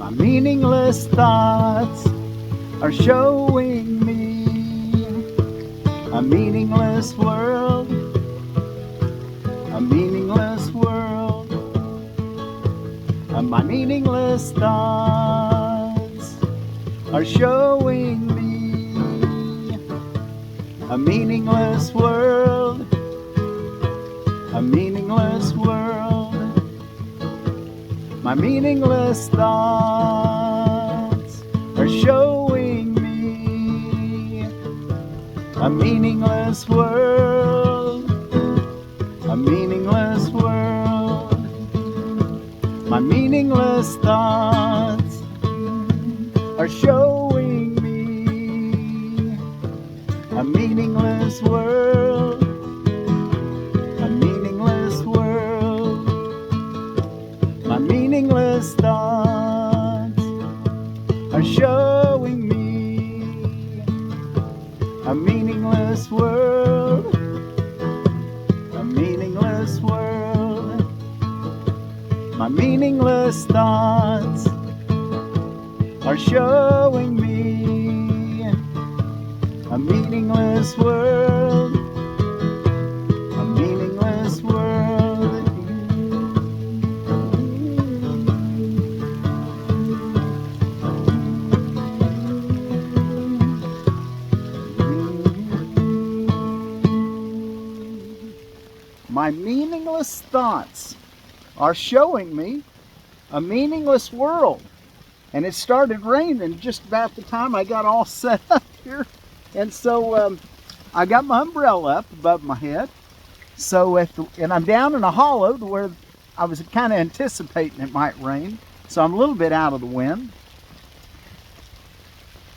My meaningless thoughts are showing me a meaningless world, a meaningless world. My meaningless thoughts are showing me a meaningless world, a meaningless world. My meaningless thoughts are showing me a meaningless world, a meaningless world. My meaningless thoughts are showing me a meaningless world, a meaningless world. My meaningless thoughts are showing me a meaningless world, a meaningless world. My meaningless thoughts are showing me a meaningless world, a meaningless world. My meaningless thoughts are showing me a meaningless world. And it started raining just about the time I got all set up here. And so I got my umbrella up above my head. So and I'm down in a hollow to where I was kind of anticipating it might rain. So I'm a little bit out of the wind.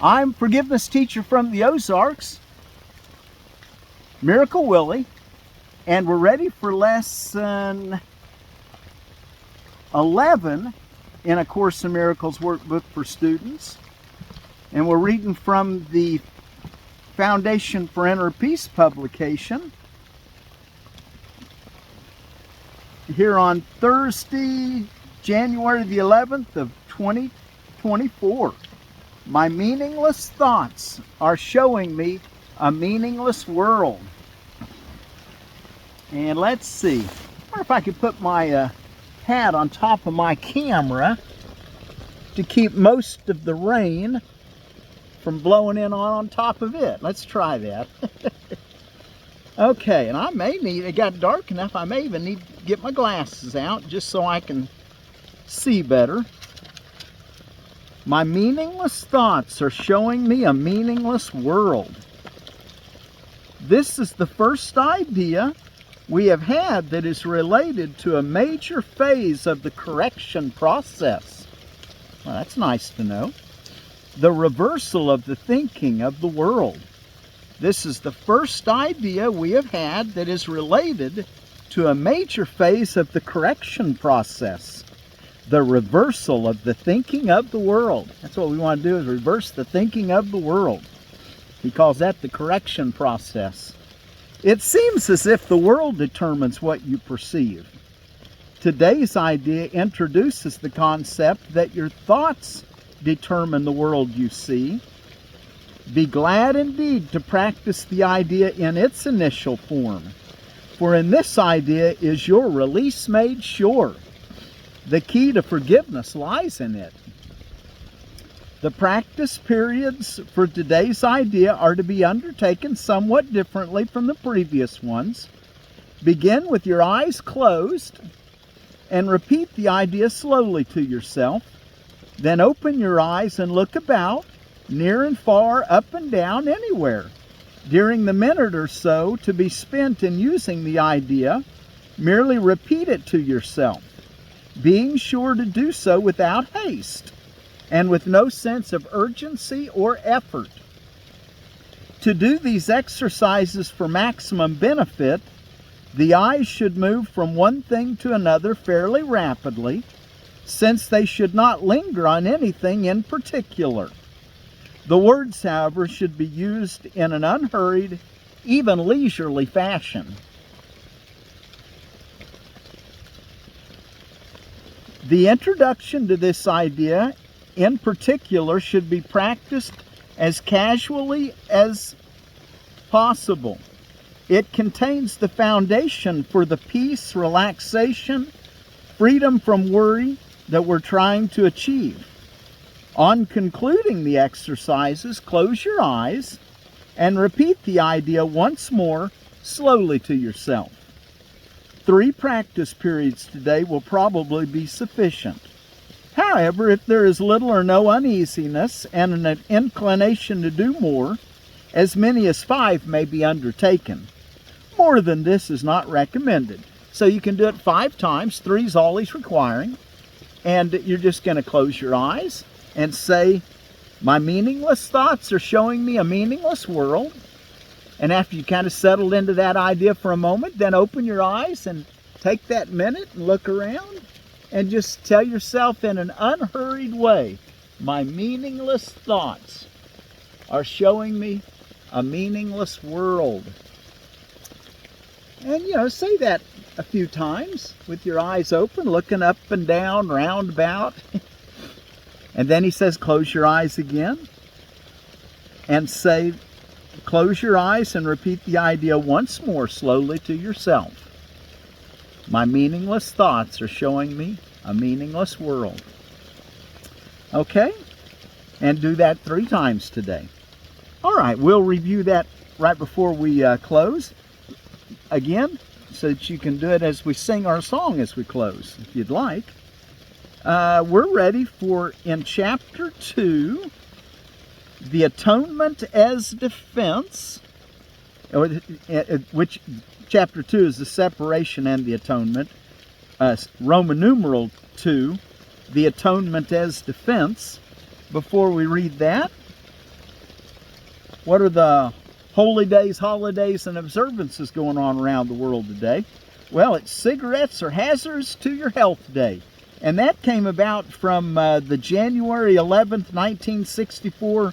I'm forgiveness teacher from the Ozarks, Miracle Willie. And we're ready for lesson 11 in A Course in Miracles workbook for students. And we're reading from the Foundation for Inner Peace publication here on Thursday, January the 11th of 2024. My meaningless thoughts are showing me a meaningless world. And let's see, I wonder if I could put my hat on top of my camera to keep most of the rain from blowing in on top of it. Let's try that. Okay, and I may need, it got dark enough, I may even need to get my glasses out just so I can see better. My meaningless thoughts are showing me a meaningless world. This is the first idea we have had that is related to a major phase of the correction process. Well, that's nice to know. The reversal of the thinking of the world. This is the first idea we have had that is related to a major phase of the correction process. The reversal of the thinking of the world. That's what we want to do, is reverse the thinking of the world. He calls that the correction process. It seems as if the world determines what you perceive. Today's idea introduces the concept that your thoughts determine the world you see. Be glad indeed to practice the idea in its initial form, for in this idea is your release made sure. The key to forgiveness lies in it. The practice periods for today's idea are to be undertaken somewhat differently from the previous ones. Begin with your eyes closed and repeat the idea slowly to yourself. Then open your eyes and look about, near and far, up and down, anywhere. During the minute or so to be spent in using the idea, merely repeat it to yourself, being sure to do so without haste and with no sense of urgency or effort. To do these exercises for maximum benefit, the eyes should move from one thing to another fairly rapidly, since they should not linger on anything in particular. The words, however, should be used in an unhurried, even leisurely fashion. The introduction to this idea in particular should be practiced as casually as possible. It contains the foundation for the peace, relaxation, freedom from worry that we're trying to achieve. On concluding the exercises, close your eyes and repeat the idea once more slowly to yourself. 3 practice periods today will probably be sufficient. However, if there is little or no uneasiness and an inclination to do more, as many as 5 may be undertaken. More than this is not recommended. So you can do it 5 times. 3 is all he's requiring. And you're just going to close your eyes and say, my meaningless thoughts are showing me a meaningless world. And after you kind of settled into that idea for a moment, then open your eyes and take that minute and look around and just tell yourself in an unhurried way, my meaningless thoughts are showing me a meaningless world. And, say that a few times with your eyes open, looking up and down, round about. And then he says, close your eyes again. And say, close your eyes and repeat the idea once more slowly to yourself. My meaningless thoughts are showing me a meaningless world. Okay? And do that 3 times today. All right, we'll review that right before we close again, so that you can do it as we sing our song as we close, if you'd like. We're ready for, in Chapter 2, the Atonement as Defense, which Chapter 2 is the Separation and the Atonement. Roman numeral 2, the Atonement as Defense. Before we read that, what are the holy days, holidays, and observances going on around the world today? Well, it's Cigarettes Are Hazardous to Your Health Day. And that came about from the January 11th, 1964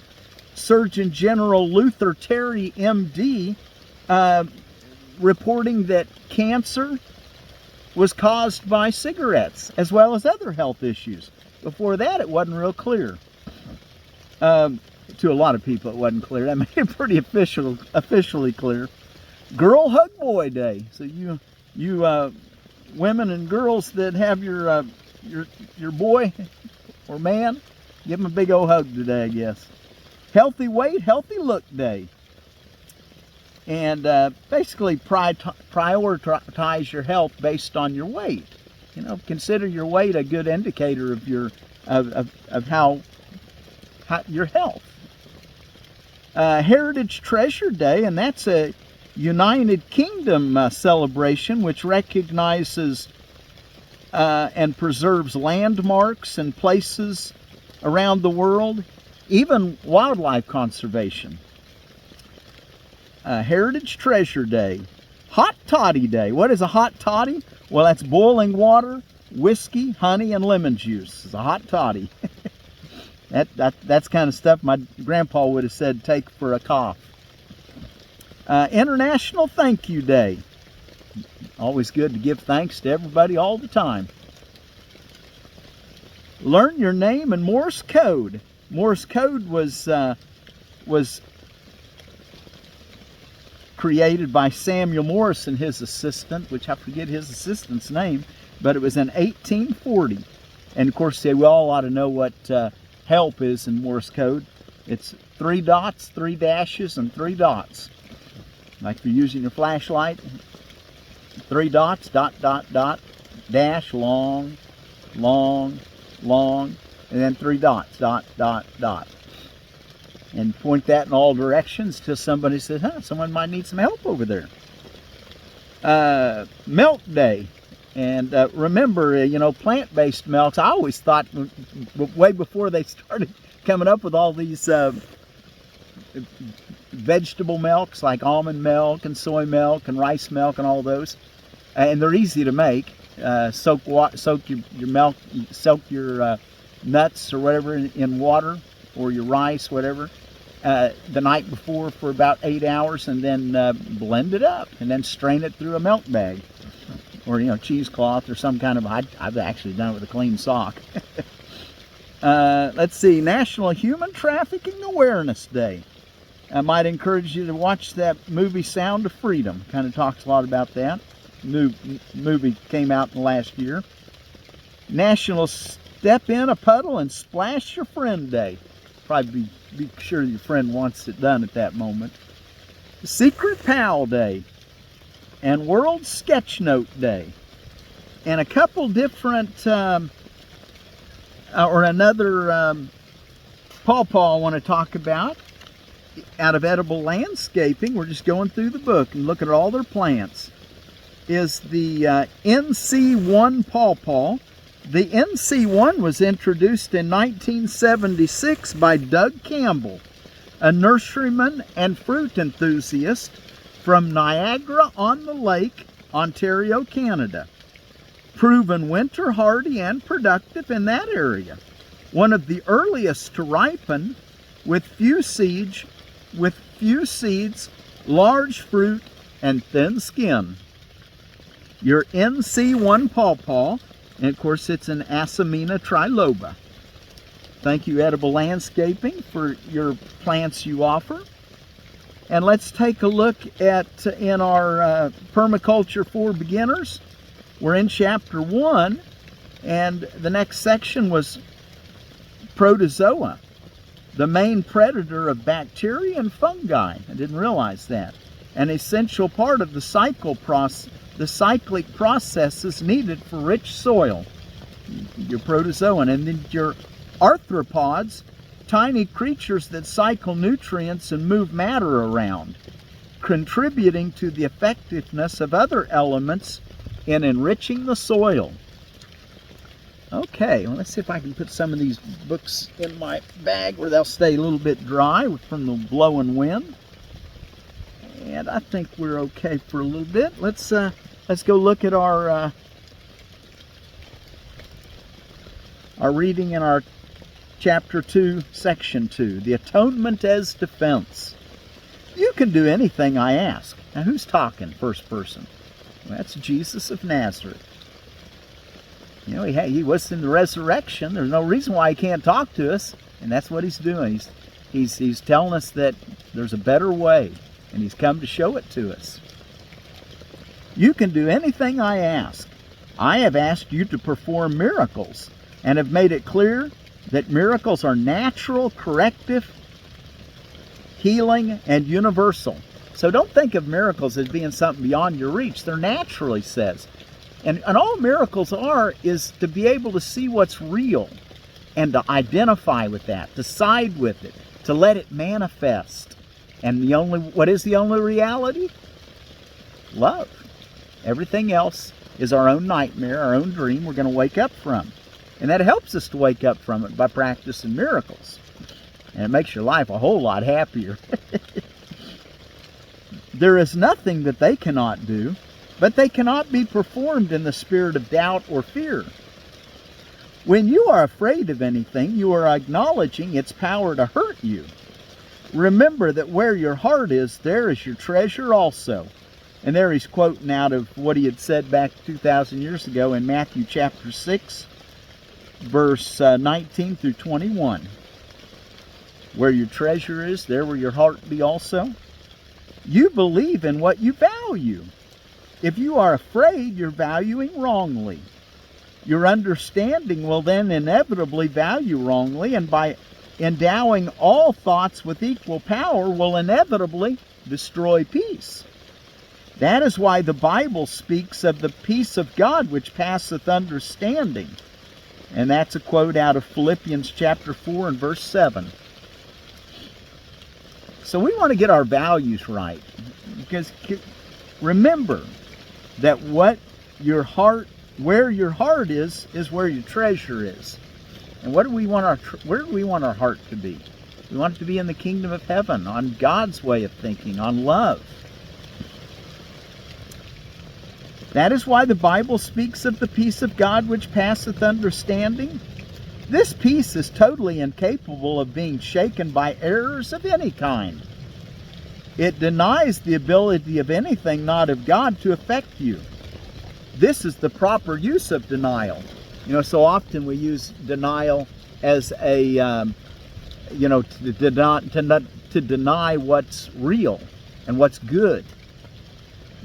Surgeon General Luther Terry, MD, reporting that cancer was caused by cigarettes, as well as other health issues. Before that, it wasn't real clear. To a lot of people, it wasn't clear. That made it pretty officially clear. Girl Hug Boy Day. So you women and girls that have your boy or man, give him a big old hug today, I guess. Healthy Weight, Healthy Look Day. And basically prioritize your health based on your weight. Consider your weight a good indicator of your how your health. Heritage Treasure Day, and that's a United Kingdom celebration which recognizes and preserves landmarks and places around the world, even wildlife conservation. Heritage Treasure Day. Hot Toddy Day. What is a hot toddy? Well, that's boiling water, whiskey, honey, and lemon juice. It's a hot toddy. That's kind of stuff my grandpa would have said take for a cough. International Thank You Day. Always good to give thanks to everybody all the time. Learn your name in Morse code. Morse code was created by Samuel Morse and his assistant, which I forget his assistant's name, but it was in 1840. And of course, we all ought to know what help is in Morse code. It's 3 dots, 3 dashes, and 3 dots. Like if you're using your flashlight, 3 dots, dot, dot, dot, dash, long, long, long, and then 3 dots, dot, dot, dot. And point that in all directions till somebody says, someone might need some help over there. Milk Day. And remember, plant-based milks, I always thought, way before they started coming up with all these vegetable milks, like almond milk and soy milk and rice milk and all those, and they're easy to make. Soak your milk, soak your nuts or whatever in water, or your rice, whatever, the night before for about 8 hours, and then blend it up, and then strain it through a milk bag, or cheesecloth or some kind of. I've actually done it with a clean sock. Let's see, National Human Trafficking Awareness Day. I might encourage you to watch that movie Sound of Freedom. Kind of talks a lot about that. New movie came out in the last year. National Step in a Puddle and Splash Your Friend Day. Probably be sure your friend wants it done at that moment. Secret Pal Day. And World Sketchnote Day. And a couple different, another Pawpaw I want to talk about. Out of Edible Landscaping, we're just going through the book and looking at all their plants, is the NC1 Pawpaw. The NC1 was introduced in 1976 by Doug Campbell, a nurseryman and fruit enthusiast from Niagara-on-the-Lake, Ontario, Canada. Proven winter hardy and productive in that area. One of the earliest to ripen, with few seeds, large fruit, and thin skin. Your NC1 Pawpaw, and of course it's an Asamina triloba. Thank you, Edible Landscaping, for your plants you offer. And let's take a look at, in our Permaculture for Beginners, we're in chapter 1, and the next section was protozoa, the main predator of bacteria and fungi. I didn't realize that. An essential part of the cyclic processes needed for rich soil. Your protozoan. And then your arthropods, tiny creatures that cycle nutrients and move matter around, contributing to the effectiveness of other elements in enriching the soil. Okay, well, let's see if I can put some of these books in my bag where they'll stay a little bit dry from the blowing wind. And I think we're okay for a little bit. Let's go look at our reading in our chapter 2, section 2, the Atonement as Defense. You can do anything I ask. Now, who's talking first person? Well, that's Jesus of Nazareth. You know, he was in the resurrection. There's no reason why he can't talk to us, and that's what he's doing. He's telling us that there's a better way, and he's come to show it to us. You can do anything I ask. I have asked you to perform miracles, and have made it clear that miracles are natural, corrective, healing, and universal. So don't think of miracles as being something beyond your reach. They're natural, he says. And all miracles are is to be able to see what's real and to identify with that, to side with it, to let it manifest. And what is the only reality? Love. Everything else is our own nightmare, our own dream we're going to wake up from. And that helps us to wake up from it by practicing miracles. And it makes your life a whole lot happier. There is nothing that they cannot do, but they cannot be performed in the spirit of doubt or fear. When you are afraid of anything, you are acknowledging its power to hurt you. Remember that where your heart is, there is your treasure also. And there he's quoting out of what he had said back 2,000 years ago in Matthew chapter 6, verse 19 through 21. Where your treasure is, there will your heart be also. You believe in what you value. If you are afraid, you're valuing wrongly. Your understanding will then inevitably value wrongly, and by endowing all thoughts with equal power will inevitably destroy peace. That is why the Bible speaks of the peace of God which passeth understanding. And that's a quote out of Philippians chapter 4 and verse 7. So we want to get our values right. Because remember that where your heart is where your treasure is. And where do we want our heart to be? We want it to be in the kingdom of heaven, on God's way of thinking, on love. That is why the Bible speaks of the peace of God which passeth understanding. This peace is totally incapable of being shaken by errors of any kind. It denies the ability of anything not of God to affect you. This is the proper use of denial. You know, so often we use denial as a, to deny what's real and what's good.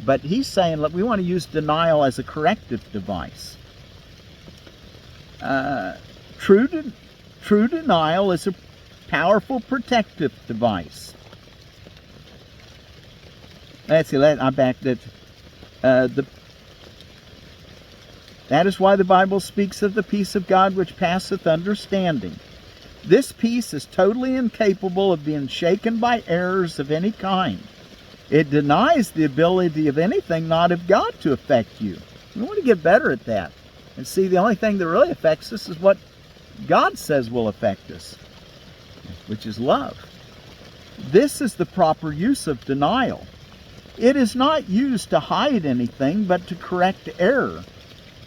But he's saying, look, we want to use denial as a corrective device. True denial is a powerful protective device. Let's see, I'm back to that is why the Bible speaks of the peace of God which passeth understanding. This peace is totally incapable of being shaken by errors of any kind. It denies the ability of anything not of God to affect you. We want to get better at that. And see, the only thing that really affects us is what God says will affect us, which is love. This is the proper use of denial. It is not used to hide anything, but to correct error.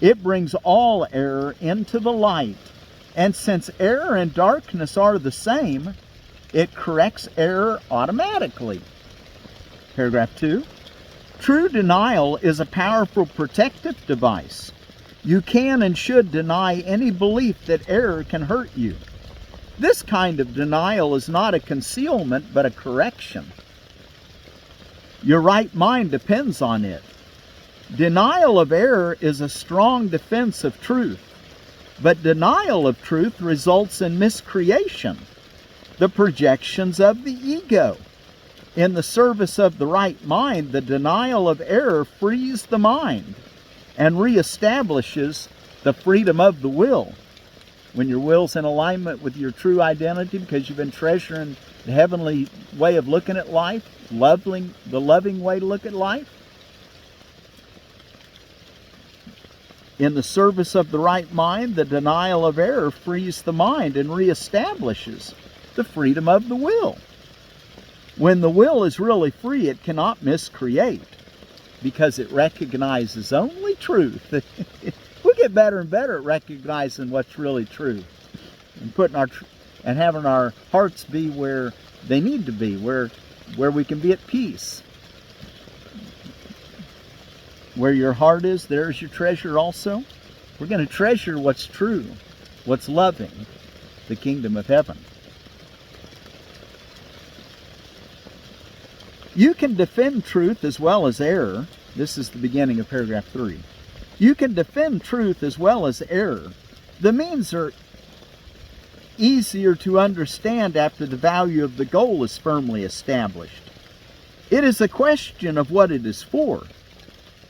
It brings all error into the light. And since error and darkness are the same, it corrects error automatically. Paragraph 2. True denial is a powerful protective device. You can and should deny any belief that error can hurt you. This kind of denial is not a concealment, but a correction. Your right mind depends on it. Denial of error is a strong defense of truth, but denial of truth results in miscreation, the projections of the ego. In the service of the right mind, the denial of error frees the mind and reestablishes the freedom of the will. When your will's in alignment with your true identity because you've been treasuring the heavenly way of looking at life, the loving way to look at life, in the service of the right mind, the denial of error frees the mind and reestablishes the freedom of the will. When the will is really free, it cannot miscreate because it recognizes only truth. We'll get better and better at recognizing what's really true and and having our hearts be where they need to be, where we can be at peace. Where your heart is, there's your treasure also. We're going to treasure what's true, what's loving, the kingdom of heaven. You can defend truth as well as error. This is the beginning of paragraph 3. You can defend truth as well as error. The means are easier to understand after the value of the goal is firmly established. It is a question of what it is for.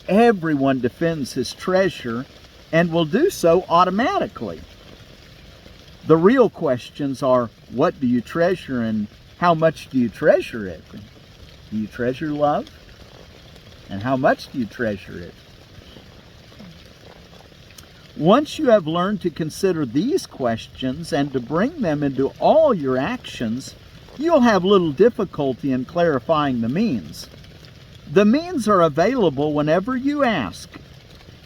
Everyone defends his treasure and will do so automatically. The real questions are, what do you treasure and how much do you treasure it? Do you treasure love? And how much do you treasure it? Once you have learned to consider these questions and to bring them into all your actions, you'll have little difficulty in clarifying the means. The means are available whenever you ask.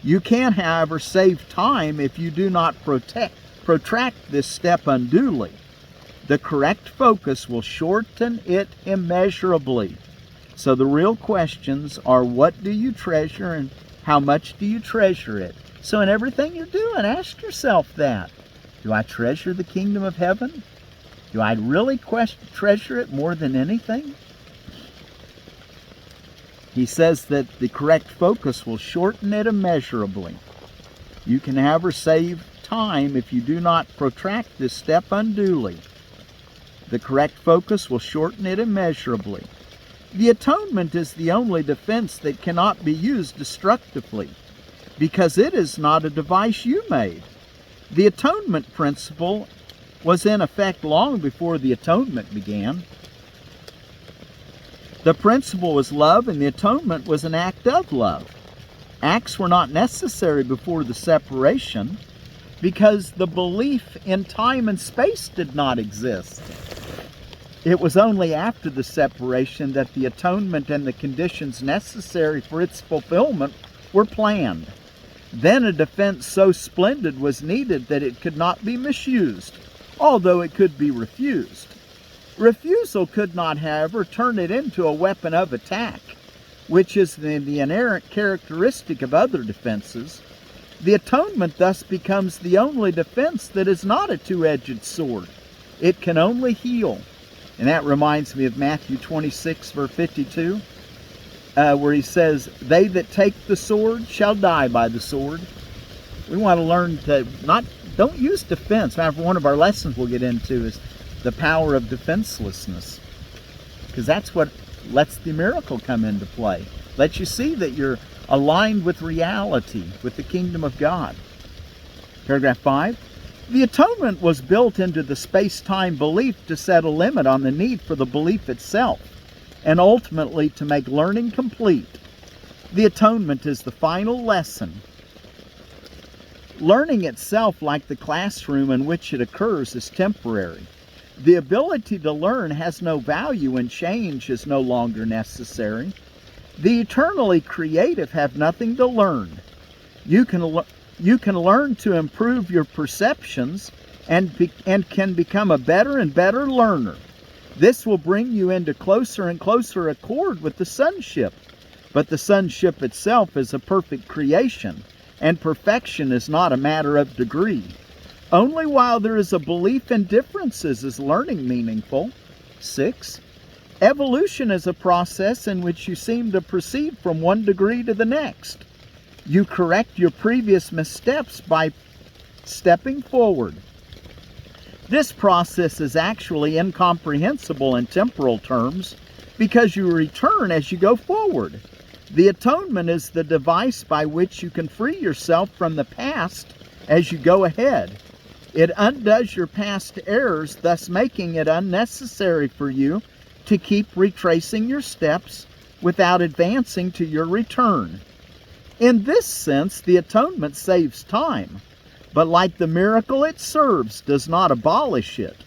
You can, however, save time if you do not protract this step unduly. The correct focus will shorten it immeasurably. So the real questions are, what do you treasure and how much do you treasure it? So in everything you're doing, ask yourself that. Do I treasure the kingdom of heaven? Do I really treasure it more than anything? He says that the correct focus will shorten it immeasurably. You can, however, save time if you do not protract this step unduly. The correct focus will shorten it immeasurably. The atonement is the only defense that cannot be used destructively, because it is not a device you made. The atonement principle was in effect long before the atonement began. The principle was love, and the atonement was an act of love. Acts were not necessary before the separation because the belief in time and space did not exist. It was only after the separation that the atonement and the conditions necessary for its fulfillment were planned. Then a defense so splendid was needed that it could not be misused, although it could be refused. Refusal could not, however, turn it into a weapon of attack, which is the inherent characteristic of other defenses. The atonement thus becomes the only defense that is not a two-edged sword. It can only heal. And that reminds me of Matthew 26, verse 52, where he says, "They that take the sword shall die by the sword." We want to learn to don't use defense. Matter of one of our lessons we'll get into is the power of defenselessness, because that's what lets the miracle come into play. Lets you see that you're aligned with reality, with the kingdom of God. Paragraph 5. The atonement was built into the space-time belief to set a limit on the need for the belief itself, and ultimately to make learning complete. The atonement is the final lesson. Learning itself, like the classroom in which it occurs, is temporary. The ability to learn has no value and change is no longer necessary. The eternally creative have nothing to learn. You can learn to improve your perceptions and can become a better and better learner. This will bring you into closer and closer accord with the sonship. But the sonship itself is a perfect creation, and perfection is not a matter of degree. Only while there is a belief in differences is learning meaningful. 6. Evolution is a process in which you seem to proceed from one degree to the next. You correct your previous missteps by stepping forward. This process is actually incomprehensible in temporal terms because you return as you go forward. The atonement is the device by which you can free yourself from the past as you go ahead. It undoes your past errors, thus making it unnecessary for you to keep retracing your steps without advancing to your return. In this sense, the atonement saves time, but like the miracle it serves, does not abolish it.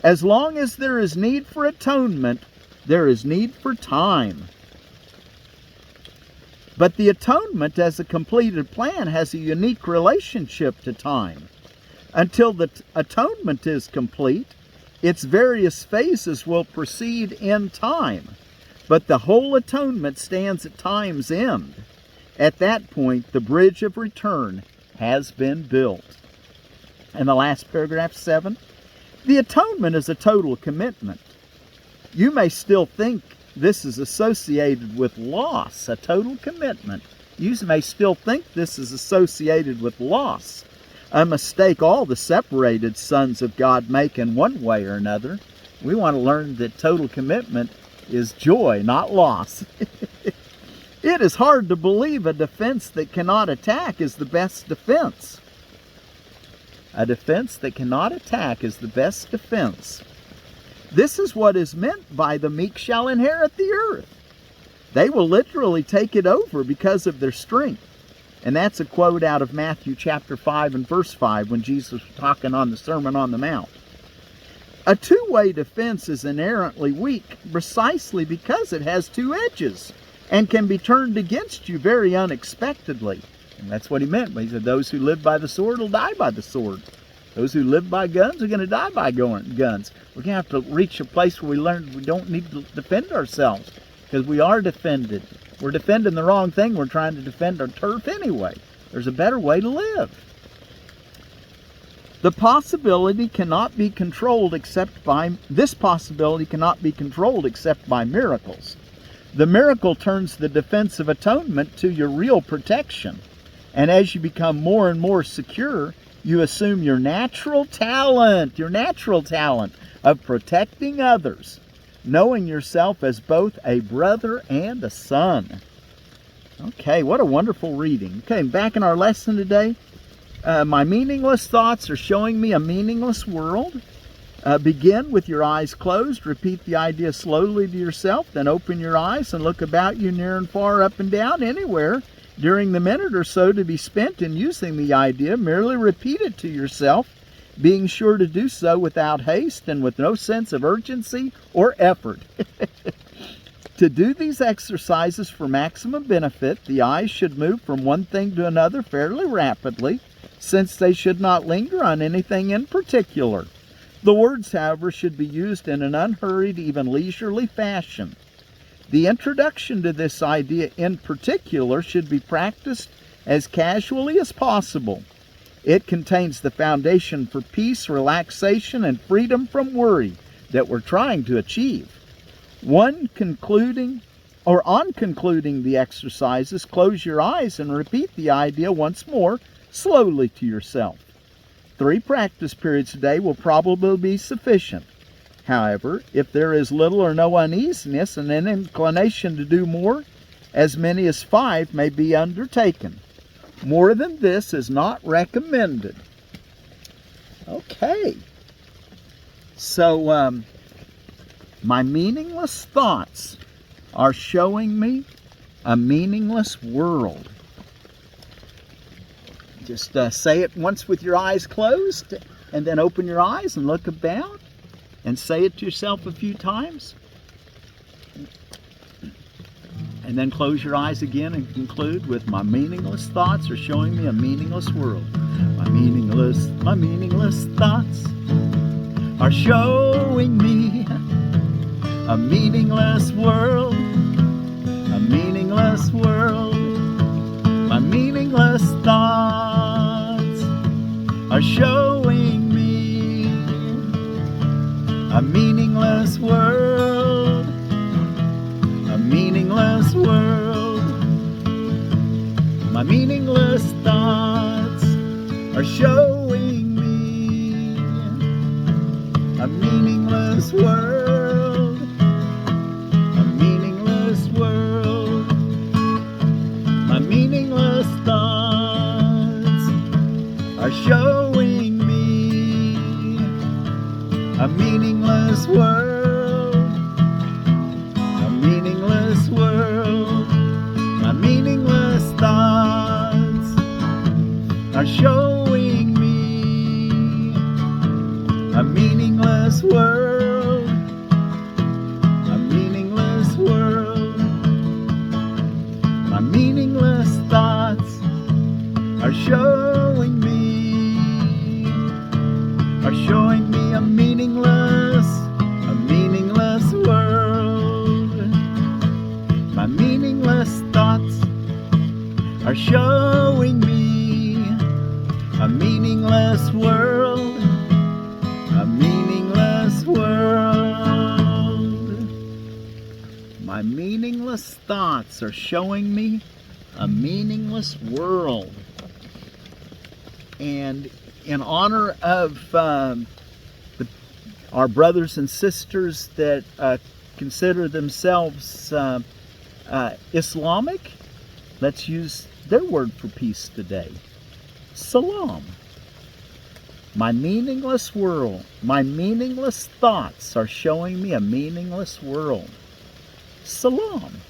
As long as there is need for atonement, there is need for time. But the atonement as a completed plan has a unique relationship to time. Until the atonement is complete, its various phases will proceed in time, but the whole atonement stands at time's end. At that point, the bridge of return has been built. And the last paragraph, 7. The atonement is a total commitment. You may still think this is associated with loss, a total commitment. You may still think this is associated with loss, a mistake all the separated sons of God make in one way or another. We want to learn that total commitment is joy, not loss. It is hard to believe a defense that cannot attack is the best defense. A defense that cannot attack is the best defense. This is what is meant by the meek shall inherit the earth. They will literally take it over because of their strength. And that's a quote out of Matthew chapter 5 and verse 5 when Jesus was talking on the Sermon on the Mount. A two-way defense is inherently weak precisely because it has two edges and can be turned against you very unexpectedly. And that's what he meant when he said, those who live by the sword will die by the sword. Those who live by guns are going to die by guns. We're going to have to reach a place where we learn we don't need to defend ourselves because we are defended. We're defending the wrong thing. We're trying to defend our turf anyway. There's a better way to live. This possibility cannot be controlled except by miracles. The miracle turns the defense of atonement to your real protection. And as you become more and more secure, you assume your natural talent of protecting others, knowing yourself as both a brother and a son. Okay, what a wonderful reading. Okay, back in our lesson today, my meaningless thoughts are showing me a meaningless world. Begin with your eyes closed. Repeat the idea slowly to yourself. Then open your eyes and look about you near and far, up and down, anywhere. During the minute or so to be spent in using the idea, merely repeat it to yourself, being sure to do so without haste and with no sense of urgency or effort. To do these exercises for maximum benefit, the eyes should move from one thing to another fairly rapidly, since they should not linger on anything in particular. The words, however, should be used in an unhurried, even leisurely fashion. The introduction to this idea in particular should be practiced as casually as possible. It contains the foundation for peace, relaxation, and freedom from worry that we're trying to achieve. On concluding the exercises, close your eyes and repeat the idea once more, slowly to yourself. 3 practice periods a day will probably be sufficient. However, if there is little or no uneasiness and an inclination to do more, as many as 5 may be undertaken. More than this is not recommended. Okay. So, my meaningless thoughts are showing me a meaningless world. Just say it once with your eyes closed, and then open your eyes and look about, and say it to yourself a few times. And then close your eyes again and conclude with, my meaningless thoughts are showing me a meaningless world. My meaningless thoughts are showing me a meaningless world. A meaningless world. My meaningless thoughts are showing me a meaningless world. A meaningless world. My meaningless thoughts are showing me a meaningless world. A meaningless world. My meaningless thoughts are showing me a meaningless world. Are showing me a meaningless world. A meaningless world. My meaningless thoughts are showing me a meaningless world. My meaningless thoughts are showing me a meaningless world. A meaningless world. My meaningless thoughts are showing me a meaningless world. And in honor of our brothers and sisters that consider themselves Islamic, let's use their word for peace today. Salaam. My meaningless world, my meaningless thoughts are showing me a meaningless world. Salaam.